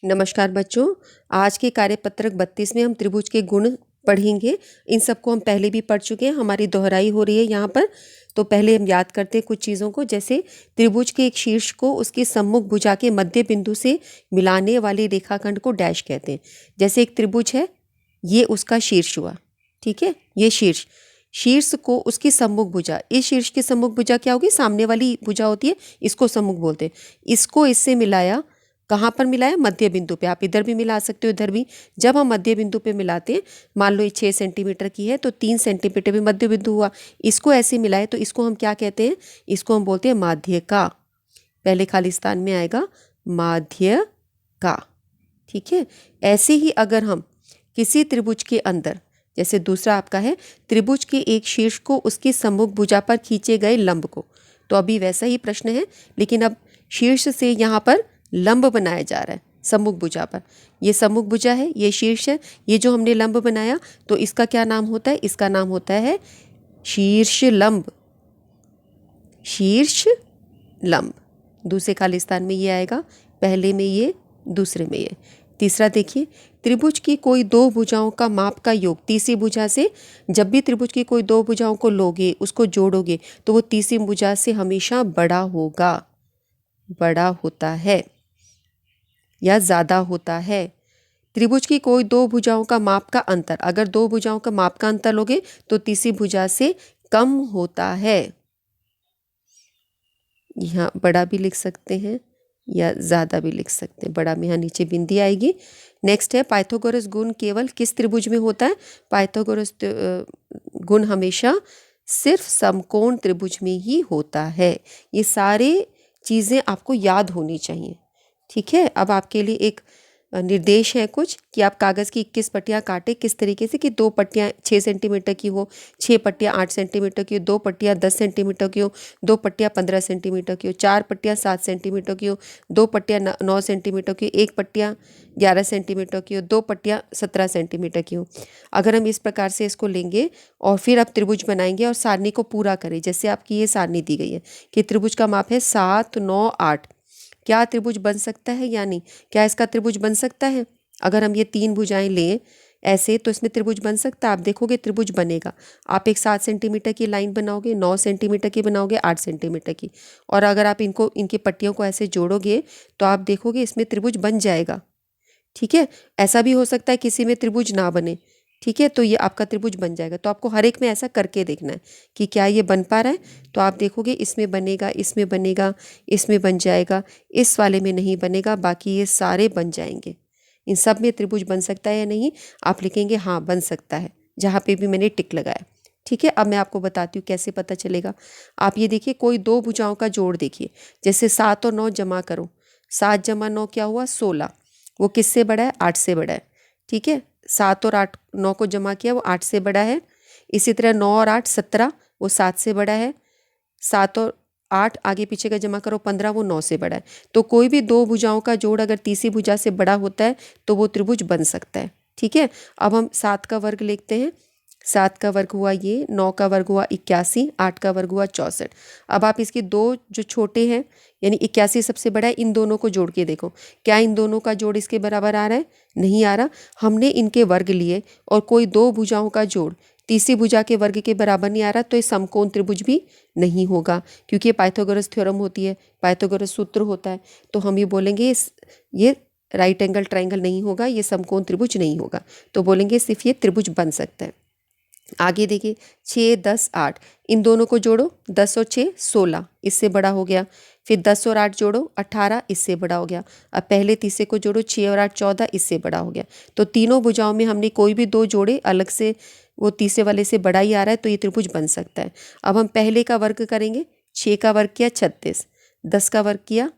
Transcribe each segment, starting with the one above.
नमस्कार बच्चों। आज के कार्यपत्रक 32 में हम त्रिभुज के गुण पढ़ेंगे। इन सबको हम पहले भी पढ़ चुके हैं, हमारी दोहराई हो रही है यहाँ पर। तो पहले हम याद करते हैं कुछ चीज़ों को, जैसे त्रिभुज के एक शीर्ष को उसके सम्मुख भुजा के मध्य बिंदु से मिलाने वाले रेखाखंड को डैश कहते हैं। जैसे एक त्रिभुज है, ये उसका शीर्ष हुआ, ठीक है, ये शीर्ष को उसकी सम्मुख भुजा, इस शीर्ष की सम्मुख भुजा क्या होगी, सामने वाली भुजा होती है, इसको सम्मुख बोलते हैं। इसको इससे मिलाया, कहाँ पर मिलाया, मध्य बिंदु पे। आप इधर भी मिला सकते हो, इधर भी। जब हम मध्य बिंदु पे मिलाते हैं, मान लो ये 6 सेंटीमीटर की है तो 3 सेंटीमीटर भी मध्य बिंदु हुआ। इसको ऐसे मिलाए तो इसको हम क्या कहते हैं, इसको हम बोलते हैं माध्य का। पहले खालिस्तान में आएगा माध्य का, ठीक है। ऐसे ही अगर हम किसी त्रिभुज के अंदर, जैसे दूसरा आपका है, त्रिभुज के एक शीर्ष को उसकी सम्मुख भुजा पर खींचे गए लंब को, तो अभी वैसा ही प्रश्न है, लेकिन अब शीर्ष से यहाँ पर लंब बनाया जा रहा है सम्मुख भुजा पर। ये सम्मुख भुजा है, ये शीर्ष है, ये जो हमने लंब बनाया, तो इसका क्या नाम होता है, इसका नाम होता है शीर्ष लंब। शीर्ष लंब। दूसरे खालिस्तान में ये आएगा, पहले में ये, दूसरे में ये। तीसरा देखिए, त्रिभुज की कोई दो भुजाओं का माप का योग तीसरी भुजा से, जब भी त्रिभुज की कोई दो भुजाओं को लोगे, उसको जोड़ोगे, तो वो तीसरी भुजा से हमेशा बड़ा होगा, बड़ा होता है या ज़्यादा होता है। त्रिभुज की कोई दो भुजाओं का माप का अंतर, अगर दो भुजाओं का माप का अंतर लोगे तो तीसरी भुजा से कम होता है। यहाँ बड़ा भी लिख सकते हैं या ज़्यादा भी लिख सकते हैं। बड़ा में यहाँ नीचे बिंदी आएगी। नेक्स्ट है, पाइथागोरस गुण केवल किस त्रिभुज में होता है। पाइथागोरस गुण हमेशा सिर्फ समकोण त्रिभुज में ही होता है। ये सारे चीज़ें आपको याद होनी चाहिए, ठीक है। अब आपके लिए एक निर्देश है कुछ, कि आप कागज़ की 21 पट्टियाँ काटें किस तरीके से, कि 2 पट्टियाँ 6 सेंटीमीटर की हो, 6 पट्टियाँ 8 सेंटीमीटर की हो, 2 पट्टियाँ 10 सेंटीमीटर की हो, 2 पट्टियाँ 15 सेंटीमीटर की हो, 4 पट्टियाँ 7 सेंटीमीटर की हो, 2 पट्टियाँ 9 सेंटीमीटर की हो, 1 पट्टियाँ 11 सेंटीमीटर की हो, 2 पट्टियाँ 17 सेंटीमीटर की हो। अगर हम इस प्रकार से इसको लेंगे और फिर आप त्रिभुज बनाएंगे और सारणी को पूरा करें, जैसे आपकी ये सारणी दी गई है कि त्रिभुज का माप है 7, 9, 8। क्या त्रिभुज बन सकता है या नहीं, क्या इसका त्रिभुज बन सकता है। अगर हम ये 3 भुजाएं लें ऐसे, तो इसमें त्रिभुज बन सकता है। आप देखोगे त्रिभुज बनेगा। आप एक 7 सेंटीमीटर की लाइन बनाओगे, 9 सेंटीमीटर की बनाओगे, 8 सेंटीमीटर की, और अगर आप इनकी पट्टियों को ऐसे जोड़ोगे तो आप देखोगे इसमें त्रिभुज बन जाएगा, ठीक है। ऐसा भी हो सकता है किसी में त्रिभुज ना बने, ठीक है, तो ये आपका त्रिभुज बन जाएगा। तो आपको हर एक में ऐसा करके देखना है कि क्या ये बन पा रहा है। तो आप देखोगे इसमें बनेगा, इसमें बनेगा, इसमें बन जाएगा, इस वाले में नहीं बनेगा, बाकी ये सारे बन जाएंगे। इन सब में त्रिभुज बन सकता है या नहीं, आप लिखेंगे हाँ बन सकता है, जहाँ पे भी मैंने टिक लगाया, ठीक है। अब मैं आपको बताती हूँ कैसे पता चलेगा। आप ये देखिए, कोई दो भुजाओं का जोड़ देखिए, जैसे 7 और 9 जमा करो, 7 जमा 9 क्या हुआ, 16। वो किससे बड़ा है, 8 से बड़ा है, ठीक है। 7 और 8, 9 को जमा किया, वो 8 से बड़ा है। इसी तरह 9 और 8, 17, वो 7 से बड़ा है। 7 और 8 आगे पीछे का जमा करो, 15, वो 9 से बड़ा है। तो कोई भी दो भुजाओं का जोड़ अगर तीसरी भुजा से बड़ा होता है तो वो त्रिभुज बन सकता है, ठीक है। अब हम 7 का वर्ग लिखते हैं। 7 का वर्ग हुआ ये, 9 का वर्ग हुआ 81, 8 का वर्ग हुआ 64। अब आप इसके दो जो छोटे हैं, यानी 81 सबसे बड़ा है, इन दोनों को जोड़ के देखो, क्या इन दोनों का जोड़ इसके बराबर आ रहा है, नहीं आ रहा। हमने इनके वर्ग लिए और कोई दो भुजाओं का जोड़ तीसरी भुजा के वर्ग के बराबर नहीं आ रहा, तो ये समकोण त्रिभुज भी नहीं होगा, क्योंकि ये पाइथागोरस थ्योरम होती है, पाइथागोरस सूत्र होता है। तो हम ये बोलेंगे ये राइट एंगल ट्राइंगल नहीं होगा, ये समकोण त्रिभुज नहीं होगा। तो बोलेंगे सिर्फ ये त्रिभुज बन सकता है। आगे देखिए, 6, 10, 8, इन दोनों को जोड़ो, 10 और 6, 16, इससे बड़ा हो गया। फिर 10 और 8 जोड़ो, 18, इससे बड़ा हो गया। अब पहले तीसरे को जोड़ो, 6 और 8, 14, इससे बड़ा हो गया। तो तीनों भुजाओं में हमने कोई भी दो जोड़े अलग से, वो तीसरे वाले से बड़ा ही आ रहा है, तो ये त्रिभुज बन सकता है। अब हम पहले का वर्ग करेंगे। 6 का वर्ग किया 36, 10 का वर्ग किया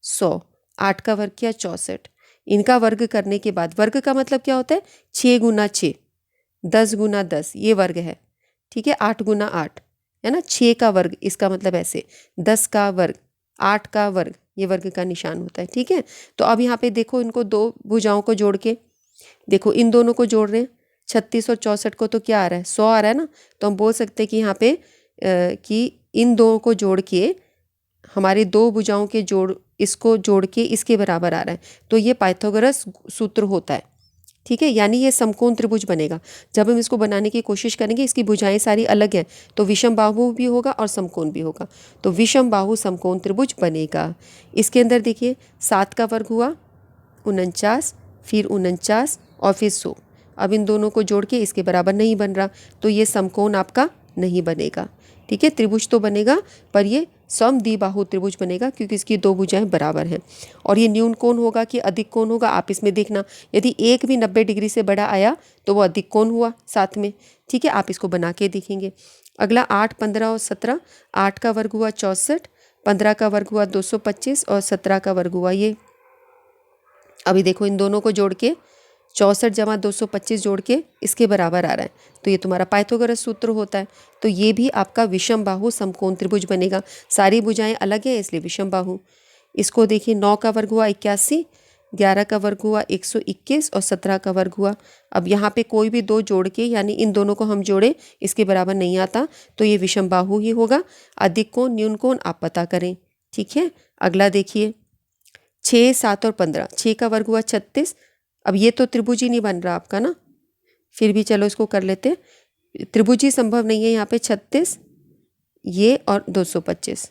100, 8 का वर्ग किया 64। इनका वर्ग करने के बाद, वर्ग का मतलब क्या होता है, 6 गुना 6, 10 गुना 10, ये वर्ग है, ठीक है। 8 गुना 8 है ना, 6 का वर्ग, इसका मतलब ऐसे 10 का वर्ग, 8 का वर्ग, ये वर्ग का निशान होता है, ठीक है। तो अब यहाँ पे देखो, इनको दो भुजाओं को जोड़ के देखो, इन दोनों को जोड़ रहे हैं, 36 और 64 को तो क्या आ रहा है, 100 आ रहा है ना। तो हम बोल सकते हैं कि यहाँ पे कि इन दो को जोड़ के हमारे दो भुजाओं के जोड़ इसको जोड़ के इसके बराबर आ रहा है, तो ये पाइथागोरस सूत्र होता है। ठीक है, यानी ये समकोण त्रिभुज बनेगा। जब हम इसको बनाने की कोशिश करेंगे, इसकी भुजाएं सारी अलग हैं, तो विषम बाहु भी होगा और समकोण भी होगा, तो विषम बाहु समकोण त्रिभुज बनेगा। इसके अंदर देखिए 7 का वर्ग हुआ 49, फिर 49 और फिर 100। अब इन दोनों को जोड़ के इसके बराबर नहीं बन रहा, तो ये समकोण आपका नहीं बनेगा। ठीक है, त्रिभुज तो बनेगा पर ये समद्विबाहु त्रिभुज बनेगा, क्योंकि इसकी दो भुजाएं बराबर हैं। और ये न्यून कोण होगा कि अधिक कोण होगा, आप इसमें देखना, यदि एक भी 90 डिग्री से बड़ा आया तो वो अधिक कोण हुआ साथ में। ठीक है, आप इसको बना के देखेंगे। अगला 8, 15 और 17, 8 का वर्ग हुआ 64, 15 का वर्ग हुआ 225 और 17 का वर्ग हुआ ये। अभी देखो इन दोनों को जोड़ के 64 जमा 225 जोड़ के इसके बराबर आ रहा है, तो ये तुम्हारा पाइथागोरस सूत्र होता है। तो ये भी आपका विषम बाहु समकोण त्रिभुज बनेगा। सारी भुजाएं अलग है इसलिए विषम बाहु। इसको देखिए 9 का वर्ग हुआ 81, 11 का वर्ग हुआ 121 और 17 का वर्ग हुआ। अब यहाँ पे कोई भी दो जोड़ के, यानी इन दोनों को हम जोड़े इसके बराबर नहीं आता, तो ये विषम बाहु ही होगा। अधिक कोण न्यून कोण आप पता करें। ठीक है, अगला देखिए 6, 7 और 15, 6 का वर्ग हुआ 36। अब ये तो त्रिभुज ही नहीं बन रहा आपका ना, फिर भी चलो इसको कर लेते हैं। त्रिभुज ही संभव नहीं है यहाँ पे, 36 ये और 225।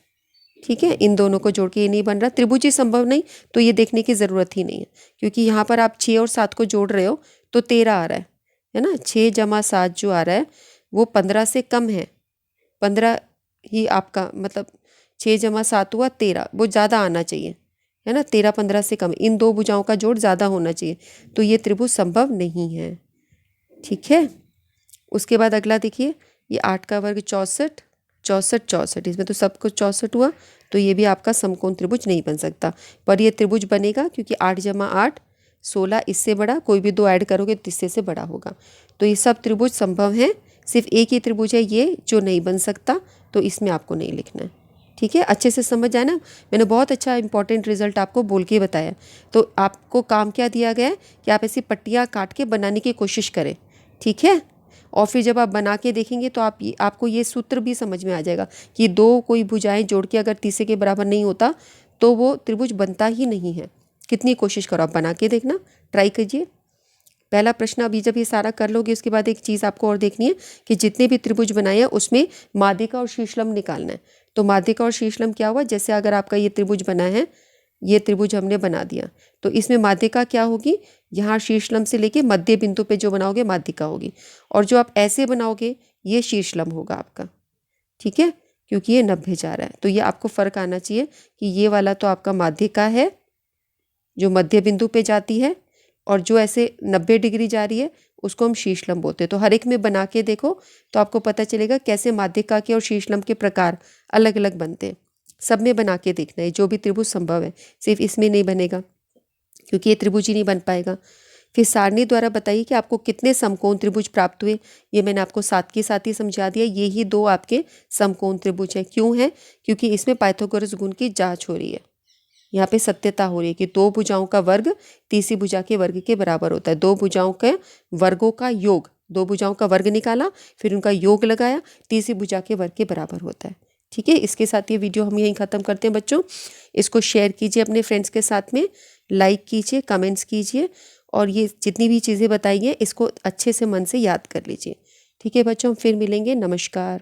ठीक है, इन दोनों को जोड़ के ये नहीं बन रहा, त्रिभुज ही संभव नहीं, तो ये देखने की ज़रूरत ही नहीं है, क्योंकि यहाँ पर आप 6 और 7 को जोड़ रहे हो तो 13 आ रहा है ना। 6 जमा 7 जो आ रहा है वो 15 से कम है, 15 ही आपका मतलब 6 जमा 7 हुआ 13, वो ज़्यादा आना चाहिए, है ना। 13 15 से कम, इन दो भुजाओं का जोड़ ज़्यादा होना चाहिए, तो ये त्रिभुज संभव नहीं है। ठीक है, उसके बाद अगला देखिए ये 8 का वर्ग 64, 64 64, इसमें तो सब कुछ 64 हुआ, तो ये भी आपका समकोण त्रिभुज नहीं बन सकता। पर ये त्रिभुज बनेगा क्योंकि 8 जमा 8 16, इससे बड़ा कोई भी दो ऐड करोगे तो इससे बड़ा होगा। तो ये सब त्रिभुज संभव है, सिर्फ एक ही त्रिभुज है ये जो नहीं बन सकता, तो इसमें आपको नहीं लिखना है। ठीक है, अच्छे से समझ आए ना। मैंने बहुत अच्छा इंपॉर्टेंट रिजल्ट आपको बोल के बताया। तो आपको काम क्या दिया गया है कि आप ऐसी पट्टियाँ काट के बनाने की कोशिश करें। ठीक है, और फिर जब आप बना के देखेंगे तो आपको ये सूत्र भी समझ में आ जाएगा कि दो कोई भुजाएं जोड़ के अगर तीसरे के बराबर नहीं होता तो वो त्रिभुज बनता ही नहीं है। कितनी कोशिश करो, आप बना के देखना, ट्राई कीजिए। पहला प्रश्न अभी जब ये सारा कर लोगे उसके बाद एक चीज़ आपको और देखनी है कि जितने भी त्रिभुज बनाए हैं उसमें माध्यिका और शीर्षलंब निकालना है। तो माध्यिका और शीर्षलंब क्या हुआ, जैसे अगर आपका ये त्रिभुज बना है, ये त्रिभुज हमने बना दिया, तो इसमें माध्यिका क्या होगी, यहाँ शीर्षलंब से लेके मध्य बिंदु पे जो बनाओगे माध्यिका होगी, और जो आप ऐसे बनाओगे ये शीर्षलंब होगा आपका। ठीक है, क्योंकि ये 90 जा रहा है, तो ये आपको फर्क आना चाहिए कि ये वाला तो आपका माध्यिका है जो मध्य बिंदु पे जाती है, और जो ऐसे 90 डिग्री जा रही है उसको हम शीर्षलंब बोलते हैं। तो हर एक में बना के देखो तो आपको पता चलेगा कैसे माध्यिका के और शीर्षलंब के प्रकार अलग अलग बनते हैं। सब में बना के देखना है, जो भी त्रिभुज संभव है, सिर्फ इसमें नहीं बनेगा क्योंकि ये त्रिभुज ही नहीं बन पाएगा। फिर सारणी द्वारा बताइए कि आपको कितने समकोण त्रिभुज प्राप्त हुए। ये मैंने आपको साथ के साथ ही समझा दिया, ये ही दो आपके समकोण त्रिभुज हैं। क्यों है, क्योंकि इसमें पाइथागोरस गुण की जाँच हो रही है, यहाँ पे सत्यता हो रही है कि दो भुजाओं का वर्ग तीसरी भुजा के वर्ग के बराबर होता है। दो भुजाओं के वर्गों का योग, दो भुजाओं का वर्ग निकाला फिर उनका योग लगाया, तीसरी भुजा के वर्ग के बराबर होता है। ठीक है, इसके साथ ये वीडियो हम यहीं ख़त्म करते हैं बच्चों। इसको शेयर कीजिए अपने फ्रेंड्स के साथ में, लाइक कीजिए, कमेंट्स कीजिए, और ये जितनी भी चीज़ें बताई हैं इसको अच्छे से मन से याद कर लीजिए। ठीक है बच्चों, फिर मिलेंगे, नमस्कार।